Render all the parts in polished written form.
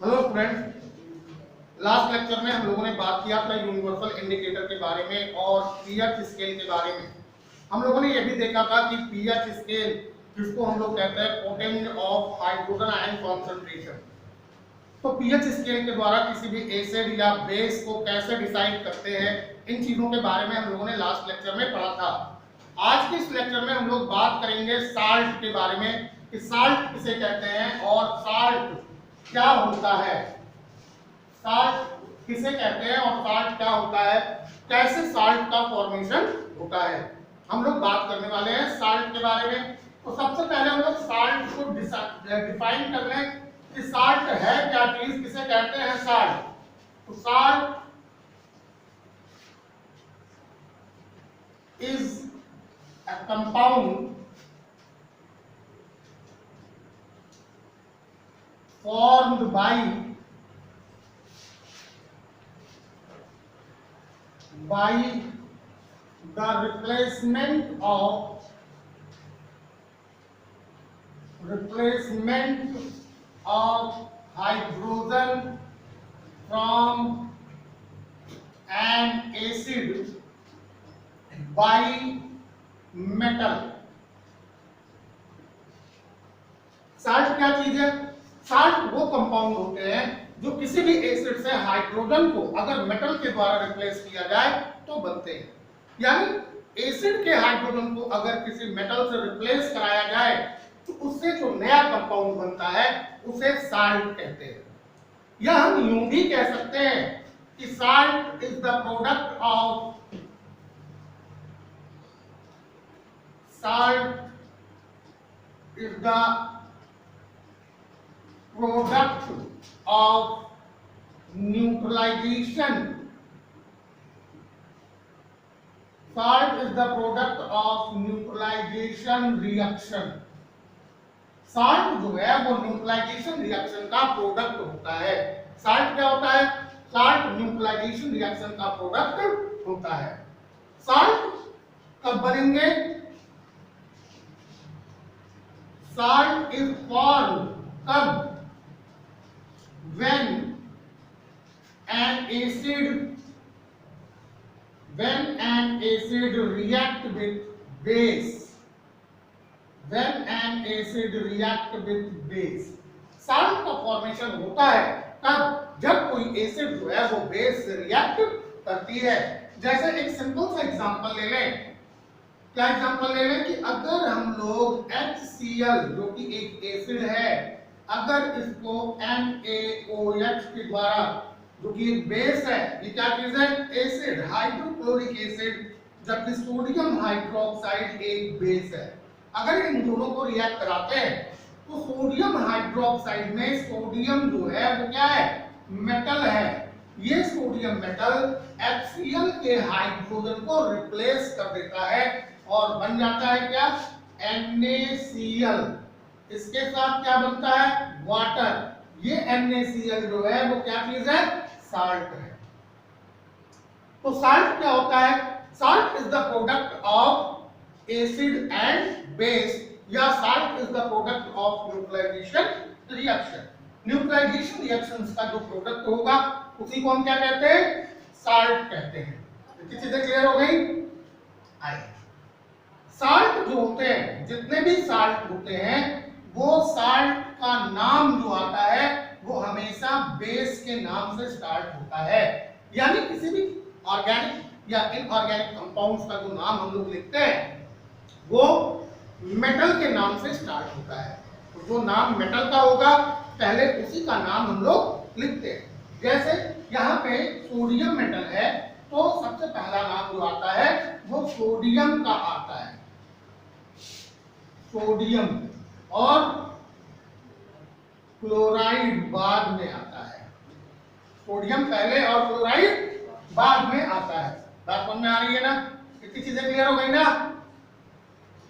Hello student, last lecture में हम लोगों ने बात किया था यूनिवर्सल इंडिकेटर के बारे में और पीएच स्केल के बारे में। हम लोगों ने यह भी देखा था कि पीएच स्केल जिसको हम लोग कहते हैं potent of hydrogen ion concentration, तो पीएच स्केल के द्वारा किसी भी एसिड या बेस को कैसे डिसाइड करते हैं, इन चीजों के बारे में हम लोगों ने लास्ट लेक्चर में पढ़ा था। आज के इस लेक्चर में हम लोग बात करेंगे साल्ट के बारे में कि साल्ट किसे कहते हैं और साल्ट क्या होता है, साल्ट किसे कहते हैं और साल्ट क्या होता है, कैसे साल्ट का फॉर्मेशन होता है। हम लोग बात करने वाले हैं साल्ट के बारे में। तो सबसे पहले हम लोग साल्ट को डिफाइन कर लें कि साल्ट है क्या चीज, किसे कहते हैं साल्ट। तो salt is a compound formed by the replacement of hydrogen from an acid by metal. Salt क्या चीज है? साल्ट वो कंपाउंड होते हैं जो किसी भी एसिड से हाइड्रोजन को अगर मेटल के द्वारा रिप्लेस किया जाए तो बनते हैं। यानी एसिड के हाइड्रोजन को अगर किसी मेटल से रिप्लेस कराया जाए तो उससे जो नया कंपाउंड बनता है उसे साल्ट कहते हैं। या हम यूं भी कह सकते हैं कि salt is the product of Salt is the product of neutralization. Salt is the product of neutralization reaction. Salt जो है वो न्यूट्रलाइजेशन रिएक्शन का प्रोडक्ट होता है। साल्ट क्या होता है? साल्ट न्यूट्रलाइजेशन रिएक्शन का प्रोडक्ट होता है। साल्ट कब बनेंगे? Salt is formed कब? When an acid react with base. When an acid react with base. Salt का फॉर्मेशन होता है तब जब कोई एसिड जो है वो बेस से रिएक्ट करती है। जैसे एक सिंपल सा एग्जांपल ले लें। क्या एग्जांपल ले लें कि अगर हम लोग HCl जो कि एक एसिड है, अगर इसको NaOH के द्वारा, जो कि एक बेस है, ये क्या चीज है? एसिड, हाइड्रोक्लोरिक एसिड, जबकि सोडियम हाइड्रोक्साइड एक बेस है। अगर इन दोनों को रिएक्ट कराते हैं तो सोडियम हाइड्रोक्साइड में सोडियम जो है वो क्या है? मेटल है। ये सोडियम मेटल HCl के हाइड्रोजन को रिप्लेस कर देता है और बन जाता है क्या? NaCl। इसके साथ क्या बनता है? वाटर। ये NaCl जो है वो क्या चीज है? साल्ट है। तो साल्ट क्या होता है? Salt is the product of acid and base, या salt is the product of neutralisation reaction. Neutralisation reactions का जो प्रोडक्ट होगा उसी को हम क्या कहते हैं? साल्ट कहते हैं। कितनी चीजें क्लियर हो गई? आइए, साल्ट जो होते हैं, जितने भी साल्ट होते हैं, वो साल्ट का नाम जो आता है वो हमेशा बेस के नाम से स्टार्ट होता है। यानी किसी भी ऑर्गेनिक या इनऑर्गेनिक कंपाउंड्स का जो नाम हम लोग लिखते हैं वो मेटल के नाम से स्टार्ट होता है। तो जो नाम मेटल का होगा पहले उसी का नाम हम लोग लिखते हैं। जैसे यहाँ पे सोडियम मेटल है तो सबसे पहला नाम जो आता है वो सोडियम का आता है, सोडियम, और क्लोराइड बाद में आता है। सोडियम पहले और क्लोराइड बाद में आता है। बात समझ में आ रही है ना? कितनी चीजें क्लियर हो गई ना?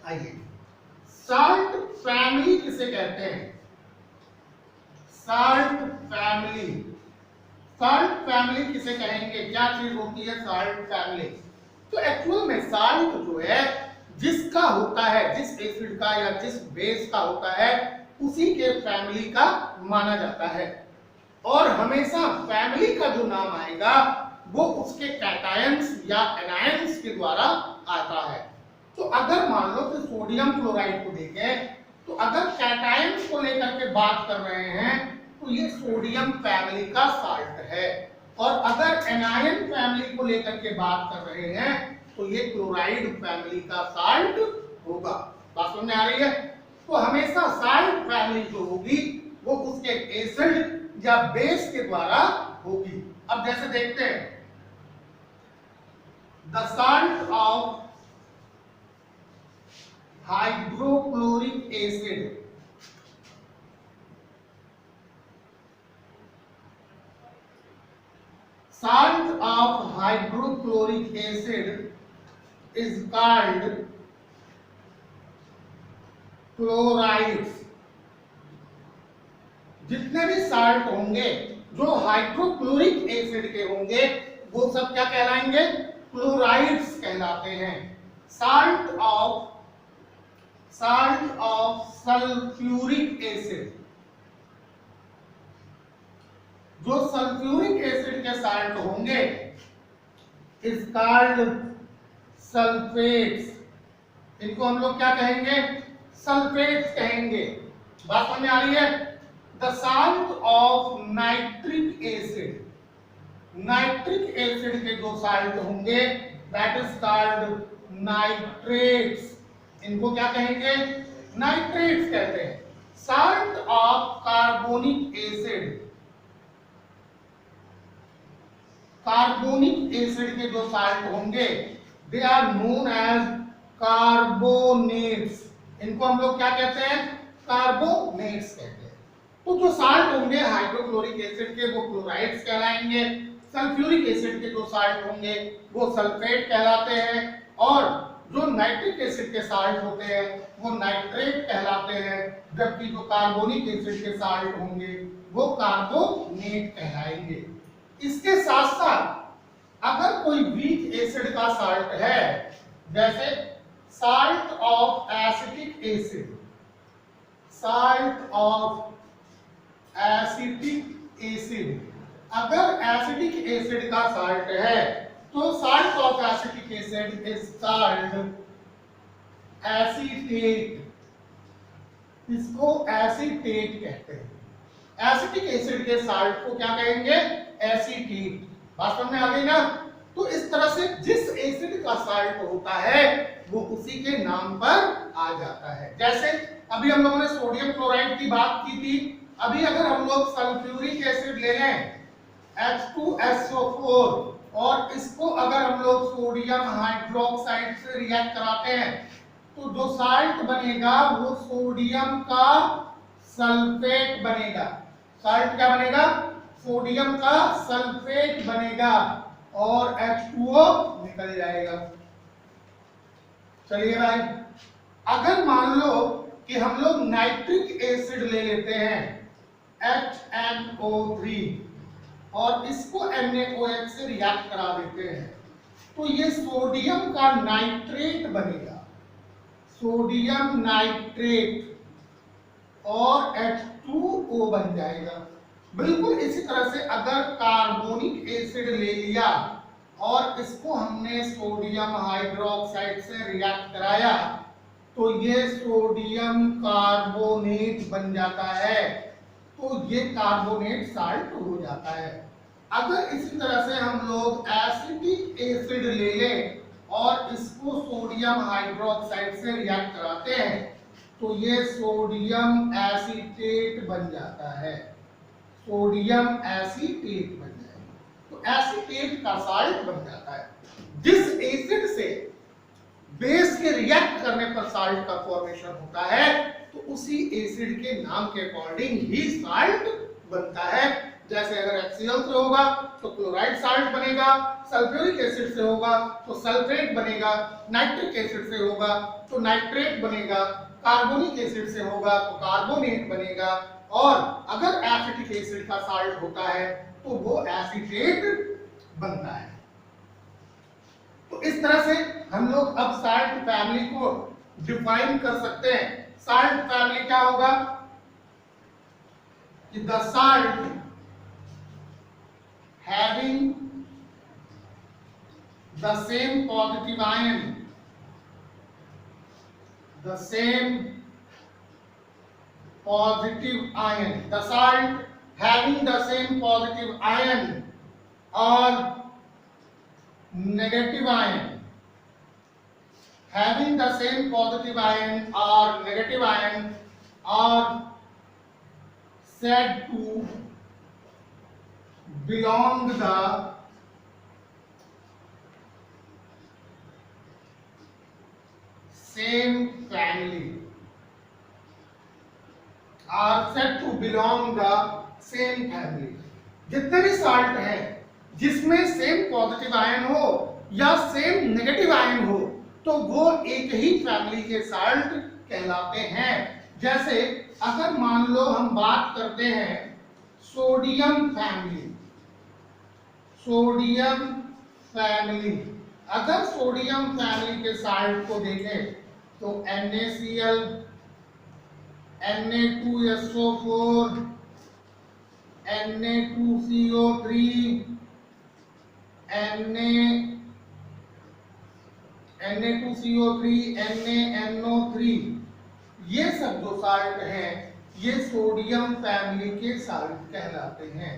आइए, साल्ट फैमिली किसे कहते हैं? साल्ट फैमिली, साल्ट फैमिली किसे कहेंगे? क्या चीज होती है साल्ट फैमिली? तो एक्चुअल में साल्ट जो है जिसका होता है, जिस एसिड का या जिस बेस का होता है, उसी के फैमिली का माना जाता है। और हमेशा फैमिली का जो नाम आएगा वो उसके कैटायंस या एनायंस के द्वारा आता है। तो अगर मान लो कि सोडियम क्लोराइड को देखें तो अगर कैटायंस को लेकर के बात कर रहे हैं तो ये सोडियम फैमिली का साल्ट है, और अगर एनायन फैमिली को लेकर के बात कर रहे हैं तो ये क्लोराइड फैमिली का साल्ट होगा। बात समझ में आ रही है? तो हमेशा साल्ट फैमिली जो होगी वो उसके एसिड या बेस के द्वारा होगी। अब जैसे देखते हैं, the salt of hydrochloric acid salt of hydrochloric acid is called chlorides। जितने भी साल्ट होंगे जो हाइड्रोक्लोरिक एसिड के होंगे वो सब क्या कहलाएंगे? क्लोराइड्स कहलाते हैं। साल्ट ऑफ सल्फ्यूरिक एसिड, जो सल्फ्यूरिक एसिड के साल्ट होंगे इज कॉल्ड सल्फेट्स। इनको हम लोग क्या कहेंगे? सल्फेट्स कहेंगे। बात समझ में आ रही है? The salt of nitric acid, nitric acid के जो साल्ट होंगे दैट इज कॉल्ड नाइट्रेट्स। इनको क्या कहेंगे? नाइट्रेट्स कहते हैं। Salt of carbonic acid, carbonic acid के जो साल्ट होंगे they are known as carbonates. इनको हम लोग क्या कहते हैं? कार्बोनेट्स कहते हैं। तो जो साल्ट होंगे हाइड्रोक्लोरिक एसिड के वो क्लोराइड्स कहलाएंगे, सल्फ्यूरिक एसिड के जो साल्ट होंगे वो सल्फेट कहलाते हैं, और जो नाइट्रिक एसिड के साल्ट होते हैं वो नाइट्रेट कहलाते हैं, जबकि जो कार्बोनिक एसिड के साल्ट होंगे वो कार्बोनेट कहलाएंगे। इसके साथ साथ अगर कोई वीक एसिड का साल्ट है, जैसे salt of acetic acid, salt of acetic acid, अगर एसिटिक एसिड का साल्ट है तो salt of acetic acid is called acetate. इसको एसीटेट कहते हैं। एसिटिक एसिड के साल्ट को क्या कहेंगे? एसीटेट। बात समझ में आ गई ना? तो इस तरह से जिस एसिड का साल्ट होता है वो उसी के नाम पर आ जाता है। जैसे अभी हम लोगों ने सोडियम क्लोराइड की बात की थी, अभी अगर हम लोग सल्फ्यूरिक एसिड ले लें H2SO4 और इसको अगर हम लोग सोडियम हाइड्रोक्साइड से रिएक्ट कराते हैं तो जो साल्ट बनेगा वो सोडियम का सल्फेट बनेगा। साल्ट क्या बनेगा? सोडियम का सल्फेट बनेगा और H2O निकल जाएगा। चलिए भाई, अगर मान लो कि हम लोग नाइट्रिक एसिड ले लेते हैं HNO3 और इसको NaOH से रिएक्ट करा देते हैं तो ये सोडियम का नाइट्रेट बनेगा, सोडियम नाइट्रेट, और H2O बन जाएगा। बिल्कुल इसी तरह से अगर कार्बोनिक एसिड ले लिया और इसको हमने सोडियम हाइड्रोक्साइड से रिएक्ट कराया तो ये सोडियम कार्बोनेट बन जाता है, तो ये कार्बोनेट साल्ट हो जाता है। अगर इसी तरह से हम लोग एसिटिक एसिड ले लें और इसको सोडियम हाइड्रोक्साइड से रिएक्ट कराते हैं तो ये सोडियम एसीटेट बन जाता है, सोडियम एसीटेट बन जाएगा। तो एसीटेट का साल्ट बन जाता है। जिस एसिड से बेस के रिएक्ट करने पर साल्ट का फॉर्मेशन होता है तो उसी एसिड के नाम के अकॉर्डिंग ही साल्ट बनता है। जैसे अगर HCl से होगा तो क्लोराइड साल्ट बनेगा, सल्फ्यूरिक एसिड से होगा तो सल्फेट बनेगा, नाइट्रिक एसिड से होगा तो नाइट्रेट बनेगा, कार्बोनिक एसिड से होगा तो कार्बोनेट बनेगा, और अगर एसिटिक एसिड का साल्ट होता है तो वो एसीटेट बनता है। तो इस तरह से हम लोग अब साल्ट फैमिली को डिफाइन कर सकते हैं। साल्ट फैमिली क्या होगा कि the salt having the same positive ion, the same positive ion, the salt having the same positive ion or negative ion, having the same positive ion or negative ion are said to belong the same family, are said to belong the same family. जितने भी salt है जिसमें same positive ion हो या same negative ion हो तो वो एक ही फैमिली के साल्ट कहलाते हैं। जैसे अगर मान लो हम बात करते हैं सोडियम फैमिली, सोडियम फैमिली, अगर सोडियम फैमिली के साल्ट को देखें तो NaCl, Na2SO4, Na2CO3, Na2CO3, NaNO3, ये सब जो साल्ट हैं ये सोडियम फैमिली के साल्ट कहलाते हैं,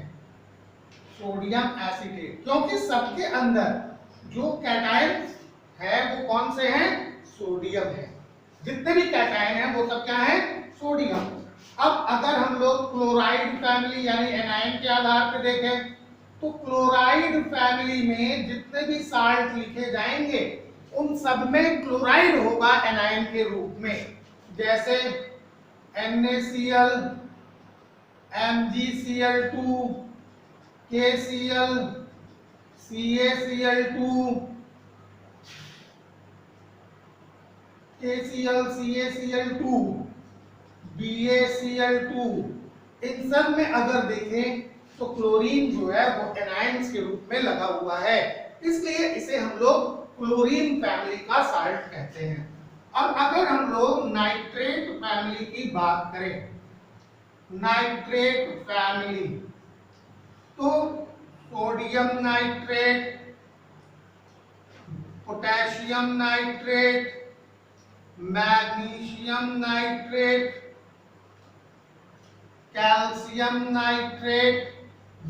सोडियम एसिटेट। क्योंकि सबके अंदर जो कैटायन है वो कौन से हैं? सोडियम है। जितने भी कैटायन हैं वो सब क्या है? सोडियम। अब अगर हम लोग क्लोराइड फैमिली यानी एनायन के आधार पर देखें तो क्लोराइड फैमिली में जितने भी साल्ट लिखे जाएंगे उन सब में क्लोराइड होगा एनायन के रूप में। जैसे NaCl, MgCl2, KCl, CaCl2, KCl, CaCl2, BaCl2, इन सब में अगर देखें तो क्लोरीन जो है वो एनायंस के रूप में लगा हुआ है, इसलिए इसे हम लोग क्लोरीन फैमिली का साल्ट कहते हैं। अब अगर हम लोग नाइट्रेट फैमिली की बात करें, नाइट्रेट फैमिली, तो sodium nitrate, potassium nitrate, magnesium nitrate, calcium nitrate,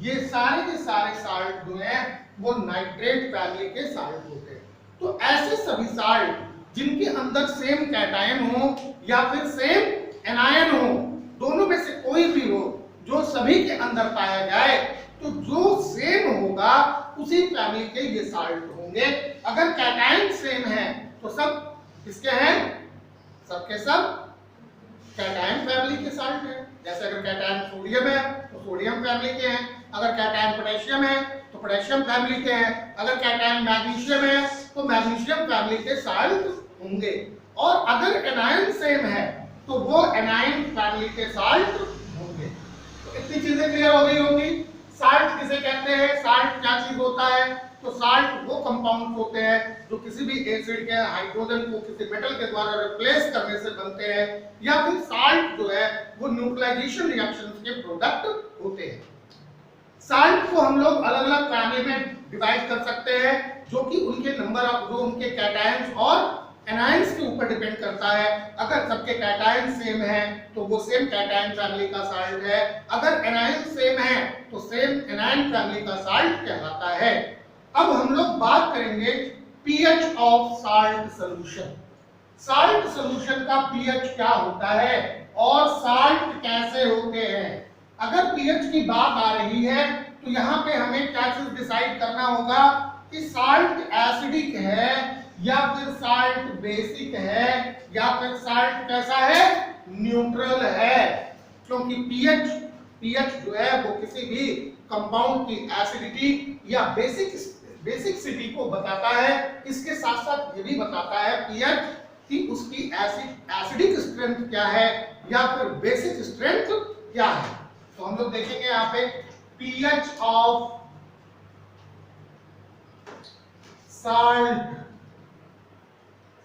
ये सारे के सारे साल्ट जो हैं वो नाइट्रेट फैमिली के साल्ट होते हैं। तो ऐसे सभी साल्ट जिनके अंदर सेम कैटायन हो या फिर सेम एनायन हो, दोनों में से कोई भी हो, जो सभी के अंदर पाया जाए तो जो सेम होगा उसी फैमिली के ये साल्ट होंगे। अगर कैटायन सेम है तो सब किसके हैं? सबके सब कैटायन फैमिली के साल्ट हैं। जैसे अगर कैटायन सोडियम है तो सोडियम फैमिली के हैं, अगर कैटायन पोटेशियम है तो पोटेशियम फैमिली के हैं, अगर कैटायन मैग्नीशियम है तो मैग्नीशियम फैमिली के साल्ट होंगे। और अगर एनायन सेम है तो वो एनायन फैमिली के साल्ट होंगे। तो इतनी चीजें क्लियर हो गई होंगी। साल्ट किसे कहते हैं? साल्ट क्या चीज होता है? तो साल्ट वो कंपाउंड होते हैं जो किसी भी एसिड के हाइड्रोजन को किसी मेटल के द्वारा रिप्लेस करने से बनते हैं, या फिर साल्ट जो है वो न्यूट्रलाइजेशन रिएक्शंस के प्रोडक्ट होते हैं। साल्ट को हम लोग अलग अलग फैमिली में डिवाइड कर सकते हैं जो कि उनके नंबर ऑफ, जो उनके कैटायंस और एनायंस के ऊपर डिपेंड करता है। अगर सबके कैटायन सेम है तो वो सेम कैटायन फैमिली का साल्ट है, अगर एनायन सेम है तो सेम एनायन फैमिली का साल्ट कहलाता है। अब हम लोग बात करेंगे pH of salt solution. Salt solution का पीएच क्या होता है और साल्ट कैसे होते हैं। अगर पीएच की बात आ रही है तो यहाँ पे हमें क्या चीज डिसाइड करना होगा कि साल्ट एसिडिक है या फिर साल्ट बेसिक है या फिर साल्ट कैसा है? न्यूट्रल है। क्योंकि पीएच जो है वो किसी भी कंपाउंड की एसिडिटी या बेसिसिटी को बताता है। इसके साथ साथ ये भी बताता है पीएच कि उसकी एसिडिक स्ट्रेंथ क्या है या फिर बेसिक स्ट्रेंथ क्या है। तो हम लोग देखेंगे यहाँ पे pH of salt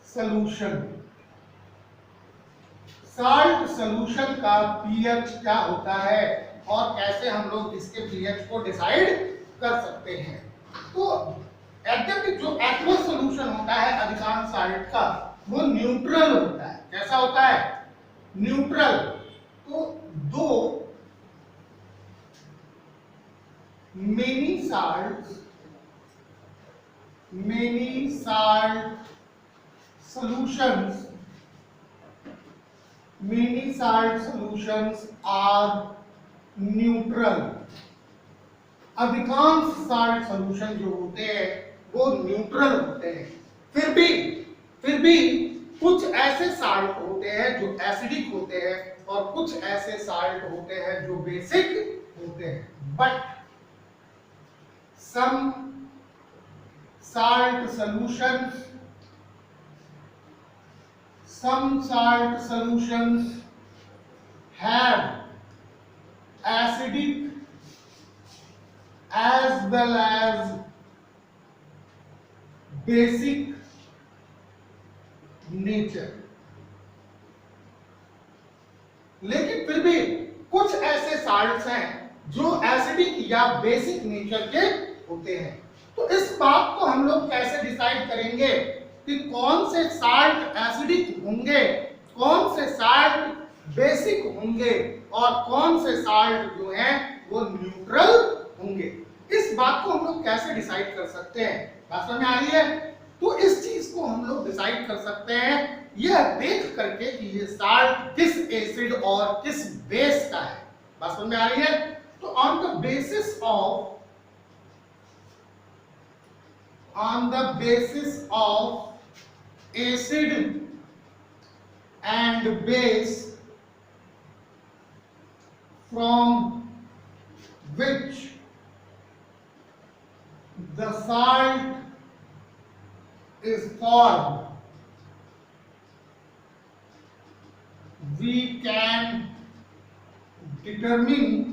solution. Salt solution का पीएच क्या होता है और कैसे हम लोग इसके पीएच को डिसाइड कर सकते हैं। तो यद्यपि जो एक्वस सॉल्यूशन होता है अधिकांश साल्ट का वो न्यूट्रल होता है। कैसा होता है? न्यूट्रल। तो दो many salt solutions are neutral। अधिकांश साल्ट सॉल्यूशन जो होते हैं वो न्यूट्रल होते हैं। फिर भी कुछ ऐसे साल्ट होते हैं जो एसिडिक होते हैं और कुछ ऐसे साल्ट होते हैं जो बेसिक होते हैं। But some salt solutions have acidic as well as basic nature। लेकिन फिर भी कुछ ऐसे साल्ट्स हैं जो एसिडिक या बेसिक नेचर के होते हैं। तो इस बात को हम लोग कैसे डिसाइड करेंगे कि कौन से साल्ट एसिडिक होंगे, कौन से साल्ट बेसिक होंगे और कौन से साल्ट जो हैं वो न्यूट्रल होंगे? इस बात को हम लोग कैसे डिसाइड कर सकते हैं? बात समझ में आ रही है? तो इस चीज को हम लोग डिसाइड कर सकते हैं यह देख करके कि ये साल्ट किस एसिड और किस बेस का है। बात समझ में आ रही है? तो on the basis of acid and base from which the salt is formed, we can determine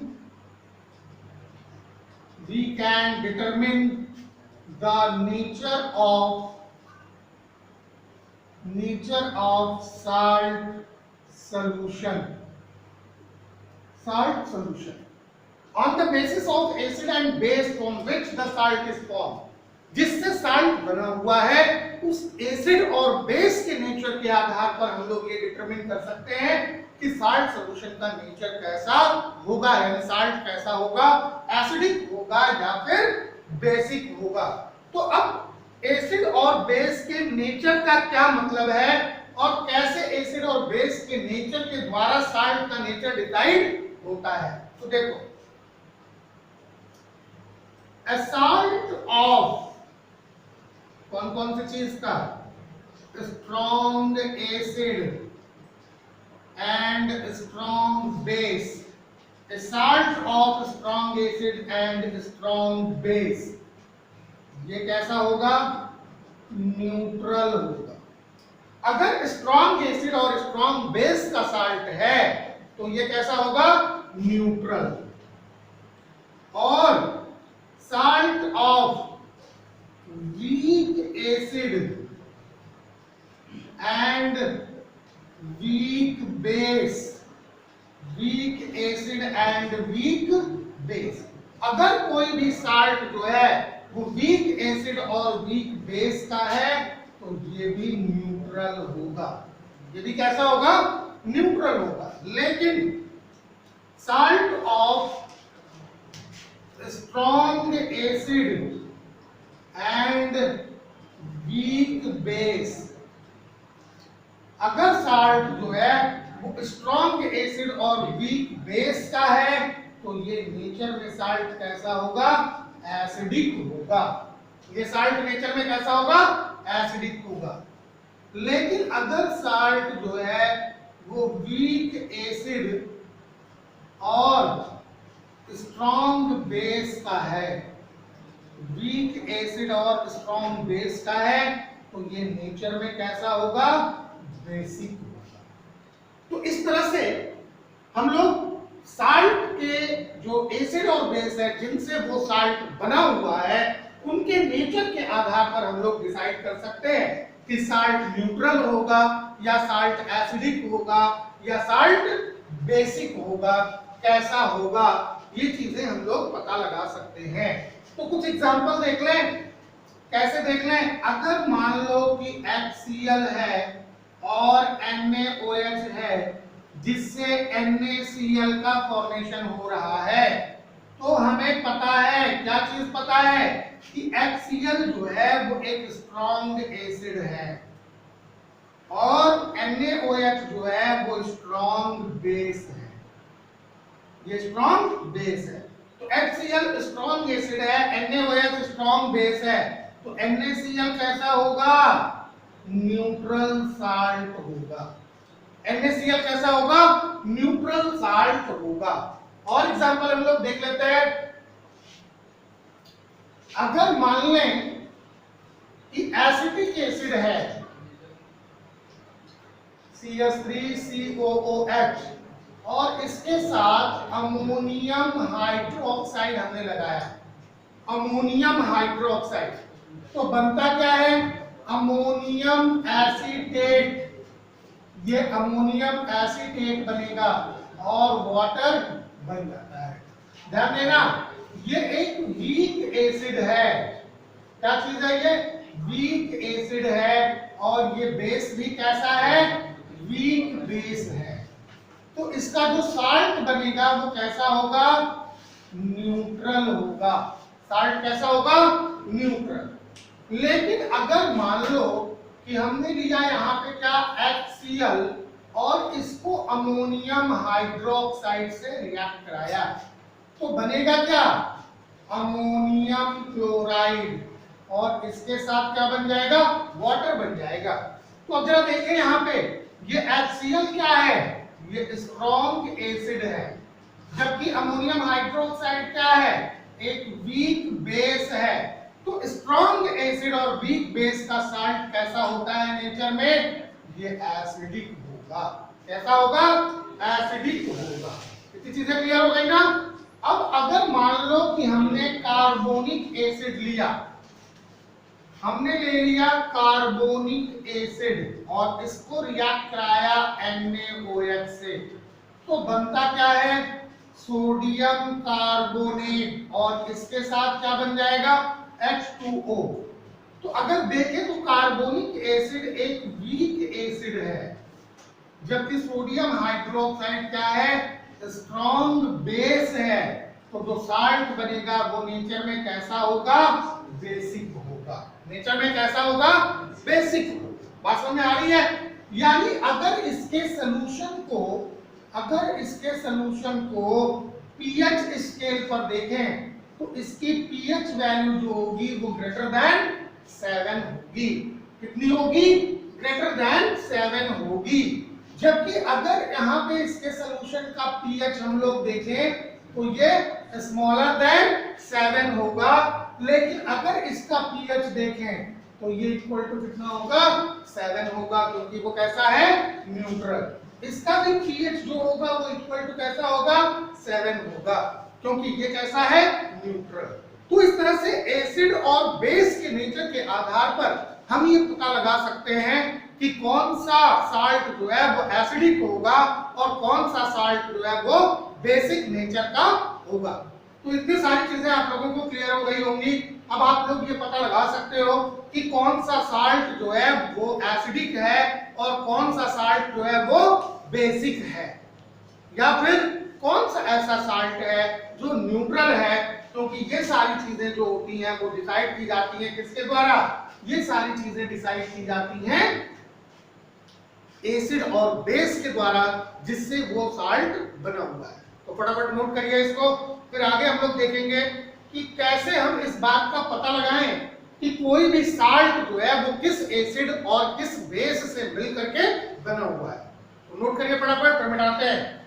the nature of salt solution on the basis of acid and base from which the salt is formed। जिससे salt बना हुआ है उस acid और base के nature के आधार पर हम लोग ये डिटरमिन कर सकते हैं कि साल्ट सॉल्यूशन का नेचर कैसा होगा, यानी साल्ट कैसा होगा, एसिडिक होगा या फिर बेसिक होगा। तो अब एसिड और बेस के नेचर का क्या मतलब है और कैसे एसिड और बेस के नेचर के द्वारा साल्ट का नेचर डिसाइड होता है? तो देखो, a salt of कौन सी चीज का? Strong acid and strong base. A salt of strong acid and strong base, ये कैसा होगा? न्यूट्रल होगा। अगर स्ट्रॉन्ग एसिड और स्ट्रॉन्ग बेस का साल्ट है तो ये कैसा होगा? न्यूट्रल। और salt of weak acid and weak base, अगर कोई भी साल्ट जो है वो वीक एसिड और वीक बेस का है तो ये भी न्यूट्रल होगा। ये भी कैसा होगा? न्यूट्रल होगा। लेकिन salt of strong acid and weak base, अगर साल्ट जो है वो स्ट्रॉन्ग एसिड और वीक बेस का है तो ये नेचर में साल्ट कैसा होगा? एसिडिक होगा। ये साल्ट नेचर में कैसा होगा? एसिडिक होगा। लेकिन अगर साल्ट जो है वो वीक एसिड और स्ट्रॉन्ग बेस का है, वीक एसिड और स्ट्रॉन्ग बेस का है तो ये नेचर में कैसा होगा? बेसिक होगा। तो इस तरह से हम लोग साल्ट के जो एसिड और बेस है जिनसे वो साल्ट बना हुआ है उनके नेचर के आधार पर हम लोग डिसाइड कर सकते हैं कि साल्ट न्यूट्रल होगा या साल्ट एसिडिक होगा या साल्ट बेसिक होगा, कैसा होगा, ये चीजें हम लोग पता लगा सकते हैं। तो कुछ एग्जांपल देख लें। कैसे देख लें? अगर मान लो कि HCl है और NaOH है, जिससे NaCl का फॉर्मेशन हो रहा है, तो हमें पता है, क्या चीज पता है, कि HCl जो है वो एक स्ट्रॉन्ग एसिड है और NaOH जो है वो स्ट्रॉन्ग बेस है। ये स्ट्रॉन्ग बेस है। तो HCl स्ट्रॉन्ग एसिड है, NaOH स्ट्रॉन्ग बेस है, तो NaCl कैसा होगा? न्यूट्रल साल्ट होगा। NaCl कैसा होगा? न्यूट्रल साल्ट होगा। और एग्जांपल हम लोग देख लेते हैं। अगर मान लें कि एसिटिक एसिड है CH3COOH और इसके साथ अमोनियम हाइड्रोक्साइड हमने लगाया, अमोनियम हाइड्रोक्साइड, तो बनता क्या है? Ammonium acetate. ये अमोनियम एसीटेट बनेगा और वाटर बन जाता है। ध्यान देना, ये एक वीक एसिड है। क्या चीज है ये? वीक एसिड है और ये बेस भी कैसा है? वीक बेस है। तो इसका जो साल्ट बनेगा वो कैसा होगा? न्यूट्रल होगा। साल्ट कैसा होगा? न्यूट्रल। लेकिन अगर मान लो कि हमने लिया यहाँ पे क्या? HCl और इसको अमोनियम हाइड्रोक्साइड से रिएक्ट कराया, तो बनेगा क्या? अमोनियम क्लोराइड, और इसके साथ क्या बन जाएगा? वाटर बन जाएगा। तो अब जरा देखें यहाँ पे, ये HCl क्या है? ये स्ट्रॉन्ग एसिड है, जबकि अमोनियम हाइड्रोक्साइड क्या है? एक वीक बेस है। तो स्ट्रॉन्ग एसिड और वीक बेस का साल्ट कैसा होता है नेचर में? ये एसिडिक होगा। कैसा होगा? एसिडिक होगा। इतनी चीजें क्लियर हो गई ना? अब अगर मान लो कि हमने कार्बोनिक एसिड लिया, हमने ले लिया कार्बोनिक एसिड और इसको रिएक्ट कराया NaOH से, तो बनता क्या है? सोडियम कार्बोनेट, और इसके साथ क्या बन जाएगा? H2O। तो अगर देखें तो कार्बोनिक एसिड एक वीक एसिड है, जबकि सोडियम हाइड्रोक्साइड क्या है? स्ट्रॉन्ग बेस है। तो जो साल्ट बनेगा वो नेचर में कैसा होगा? बेसिक होगा। नेचर में कैसा होगा? बेसिक होगा। बात समझ में आ रही है? यानी अगर इसके सलूशन को पीएच स्केल पर देखें तो इसकी पीएच वैल्यू जो होगी वो ग्रेटर देन 7 होगी। कितनी होगी? ग्रेटर देन 7 होगी। जबकि अगर यहाँ पे इसके सॉल्यूशन का पीएच हम लोग देखें तो ये स्मॉलर देन 7 होगा, लेकिन अगर इसका पीएच देखें तो ये इक्वल टू कितना होगा? 7 होगा, क्योंकि वो कैसा है? न्यूट्रल। इसका भी पीएच जो होगा वो इक्वल टू कैसा होगा? 7 होगा, क्योंकि ये कैसा है? न्यूट्रल। तो इस तरह से एसिड और बेस के नेचर के आधार पर हम ये पता लगा सकते हैं कि कौन सा साल्ट जो है वो एसिडिक होगा और कौन सा साल्ट जो है वो बेसिक नेचर का होगा। तो इतनी सारी चीजें आप लोगों को क्लियर हो गई होंगी। अब आप लोग ये पता लगा सकते हो कि कौन सा साल्ट जो है वो एसिडिक है और कौन सा साल्ट जो है वो बेसिक है, या फिर कौन सा ऐसा साल्ट है जो न्यूट्रल है। क्योंकि ये सारी चीजें जो होती हैं वो डिसाइड की जाती हैं किसके द्वारा? ये सारी चीजें डिसाइड की जाती हैं एसिड और बेस के द्वारा, जिससे वो साल्ट बना हुआ है। तो फटाफट नोट करिए इसको, फिर आगे हम लोग देखेंगे कि कैसे हम इस बात का पता लगाएं कि कोई भी साल्ट जो है वो किस एसिड और किस बेस से मिल करके बना हुआ है। तो नोट करिए फटाफट, फिर मिटाते हैं।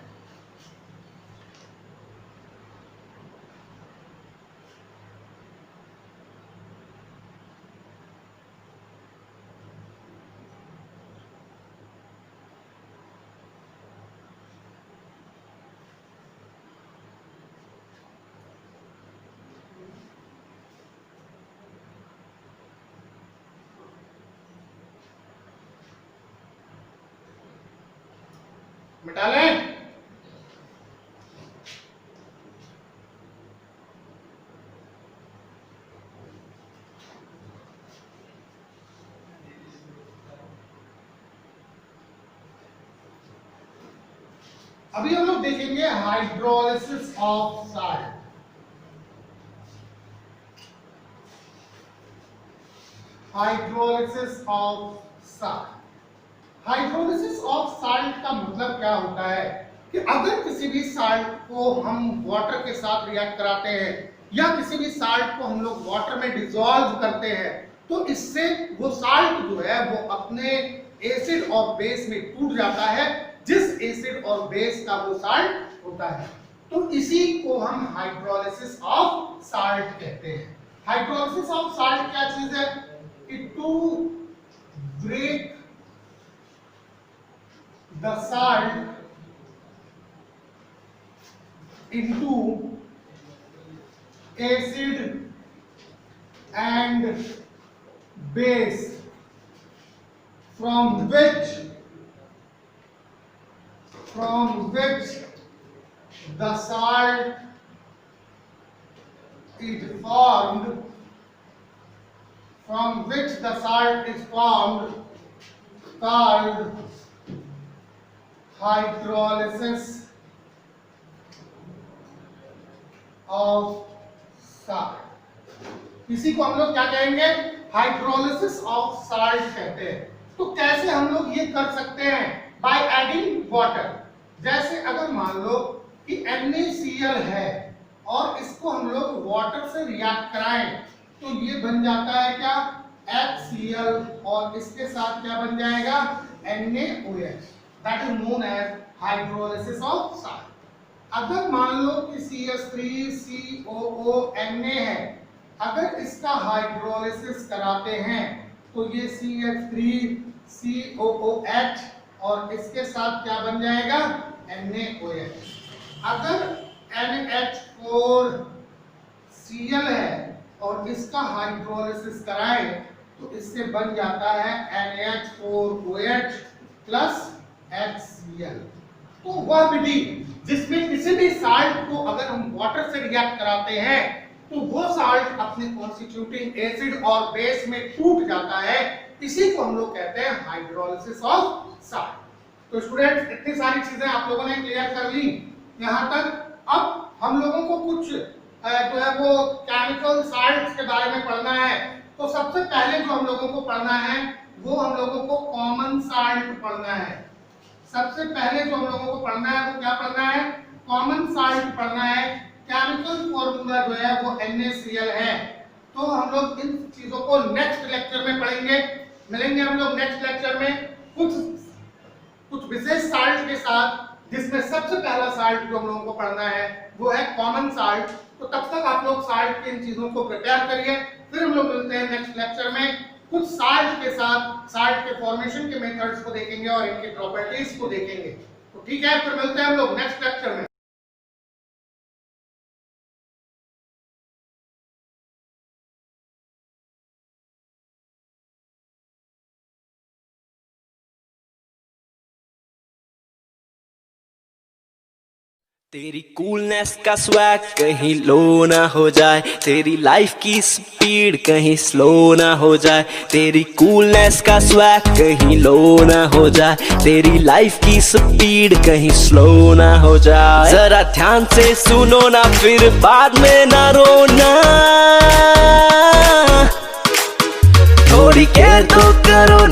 मिटा लें। अभी हम लोग देखेंगे hydrolysis of salt. Hydrolysis of salt. Hydrolysis of salt का मतलब क्या होता है कि अगर किसी भी साल्ट को हम वाटर के साथ रिएक्ट कराते हैं या किसी भी साल्ट को हम लोग वाटर में डिसॉल्व करते हैं तो इससे वो साल्ट जो है वो अपने एसिड और बेस में टूट जाता है, जिस एसिड और बेस का वो साल्ट होता है। तो इसी को हम हाइड्रोलिसिस ऑफ साल्ट कहते हैं। हाइड्रोलिसिस ऑफ साल्ट क्या चीज है कि to break the salt into acid and base from which the salt is formed, called hydrolysis of salt. इसी को हम लोग क्या कहेंगे, हाइड्रोलिसिस ऑफ साल्ट कहते हैं। तो कैसे हम लोग ये कर सकते हैं, बाय एडिंग वाटर। जैसे अगर मान लो कि NaCl है और इसको हम लोग वाटर से रिएक्ट कराएं तो ये बन जाता है क्या, HCl, और इसके साथ क्या बन जाएगा, NaOH। That is known as hydrolysis of salt. अगर मान लो कि CH3COO Na है, अगर इसका हाइड्रोलिसिस कराते हैं तो ये CH3COOH और इसके साथ क्या बन जाएगा, NaOH। अगर NH4Cl है और इसका हाइड्रोलिसिस कराएं तो इससे बन जाता है NH4OH प्लस HCl। तो वह विधि जिसमें किसी भी साल्ट को अगर हम वाटर से रिएक्ट कराते हैं तो वो साल्ट अपने कॉन्स्टिट्यूटिंग एसिड और बेस में टूट जाता है, इसी को हम लोग कहते हैं हाइड्रोलिसिस ऑफ साल्ट। तो स्टूडेंट्स, इतनी सारी चीजें आप लोगों ने क्लियर कर ली यहाँ तक। अब हम लोगों को कुछ जो है वो केमिकल साल्ट्स के बारे में पढ़ना है। तो सबसे पहले जो हम लोगों को पढ़ना है वो हम लोगों को कॉमन साल्ट पढ़ना है। सबसे पहले जो हम लोगों को पढ़ना है वो क्या पढ़ना है, कॉमन साल्ट पढ़ना है। केमिकल फॉर्मूला जो है वो NaCl है। तो हम लोग इन चीजों को नेक्स्ट लेक्चर में पढ़ेंगे। मिलेंगे हम लोग नेक्स्ट लेक्चर में कुछ विशेष साल्ट के साथ, जिसमें सबसे पहला साल्ट जो हम लोगों को पढ़ना है वो है कॉमन साल्ट। तो तब तक आप लोग साल्ट की इन चीजों को प्रिपेयर करिए, फिर हम लोग मिलते हैं नेक्स्ट लेक्चर में। कुछ साल्ट के साथ साल्ट के फॉर्मेशन के मेथड्स को देखेंगे और इनकी प्रॉपर्टीज को देखेंगे। तो ठीक है, फिर मिलते हैं हम लोग नेक्स्ट लेक्चर में। तेरी कूलनेस का स्वैग कहीं लो ना हो जाए, तेरी लाइफ की स्पीड कहीं स्लो ना हो जाए। तेरी कूलनेस का स्वैग कहीं लो ना हो जाए, तेरी लाइफ की स्पीड कहीं स्लो ना हो जाए। जरा ध्यान से सुनो ना, फिर बाद में ना रोना। थोड़ी केयर तो करो